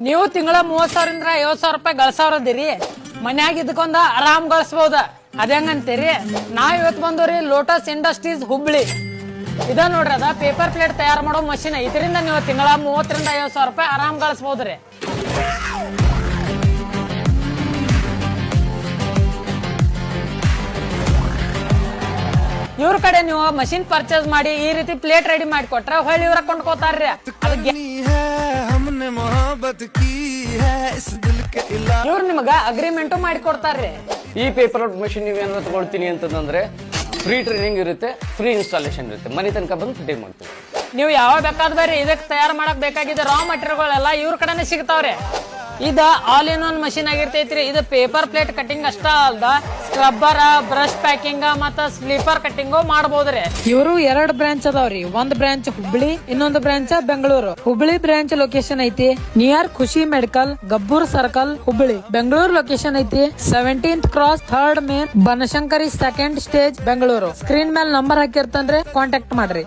ನೀವು ತಿಂಗಳ 30,000 50,000 ರೂಪಾಯಿ ಗಳಿಸೋರದಿರಿ, ಮನ್ಯಾಗ ಇದಕ್ಕೊಂದ ಆರಾಮ್ ಗಳಿಸಬಹುದ. ಅದೇಂಗಂತೀರಿ? ನಾವ್ ಇವತ್ತು ಬಂದವ್ರಿ ಲೋಟಸ್ ಇಂಡಸ್ಟ್ರೀಸ್ ಹುಬ್ಳಿ. ಇದ ನೋಡ್ರಿ, ಅದ ಪೇಪರ್ ಪ್ಲೇಟ್ ತಯಾರು ಮಾಡೋ ಮಷಿನ್. ಇದರಿಂದ ನೀವು ತಿಂಗಳ 30,000 50,000 ರೂಪಾಯಿ ಆರಾಮ್ ಗಳಿಸಬಹುದ್ರಿ. ಇವ್ರ ಕಡೆ ನೀವು ಮಷಿನ್ ಪರ್ಚೇಸ್ ಮಾಡಿ ಈ ರೀತಿ ಪ್ಲೇಟ್ ರೆಡಿ ಮಾಡಿ ಕೊಟ್ರ ಹೊಳ್ಳಿ ಇವ್ರ ಕೊಂಡ್ಕೋತಾರ್ರಿ. ಇವ್ರು ನಿಮಗ ಅಗ್ರಿಮೆಂಟು ಮಾಡಿ ಕೊಡ್ತಾರ್ರಿ. ಈ ಪೇಪರ್ ಮಷಿನ್ ನೀವೇನಾದ್ರು ತಗೊಳ್ತೀನಿ ಅಂತಂದ್ರೆ ಫ್ರೀ ಟ್ರೈನಿಂಗ್ ಇರುತ್ತೆ, ಫ್ರೀ ಇನ್ಸ್ಟಾಲೇಷನ್ ಇರುತ್ತೆ, ಮನೆ ತನಕ ಬಂದು ಫಿಟ್ಟಿಂಗ್ ಮಾಡ್ತೀವಿ. ನೀವು ಯಾವ ಬೇಕಾದ್ ಬರ್ರಿ, ಇದಕ್ಕೆ ತಯಾರು ಮಾಡಕ್ ಬೇಕಾಗಿದ್ದ ರಾ ಮಟೀರಿಯಲ್ಗಳೆಲ್ಲ ಇವ್ರ ಕಡೆನೆ ಸಿಗ್ತಾವ್ರಿ. ಇದ ಆಲ್ ಇನ್ ಒನ್ ಮಷಿನ್ ಆಗಿರ್ತೈತ್ರಿ. ಇದು ಪೇಪರ್ ಪ್ಲೇಟ್ ಕಟಿಂಗ್ ಅಷ್ಟ ಅಲ್ದ ಸ್ಕ್ರಬ್ಬರ್, ಬ್ರಷ್ ಪ್ಯಾಕಿಂಗ್ ಮತ್ತ ಸ್ಲೀಪರ್ ಕಟಿಂಗ್ ಮಾಡಬಹುದ್ರಿ. ಇವರು 2 ಬ್ರಾಂಚ್ ಅದಾವ್ರಿ. ಒಂದ್ ಬ್ರಾಂಚ್ ಹುಬ್ಳಿ, ಇನ್ನೊಂದು branch Bengaluru. Hubli branch location ಐತಿ ನಿಯರ್ ಖುಷಿ medical, Gabbur circle, Hubli. Bengaluru location ಐತಿ 17th cross 3rd main, Banashankari 2nd stage, Bengaluru. Screen ಮೇಲೆ ನಂಬರ್ ಹಾಕಿರ್ತಂದ್ರೆ ಕಾಂಟ್ಯಾಕ್ಟ್ ಮಾಡ್ರಿ.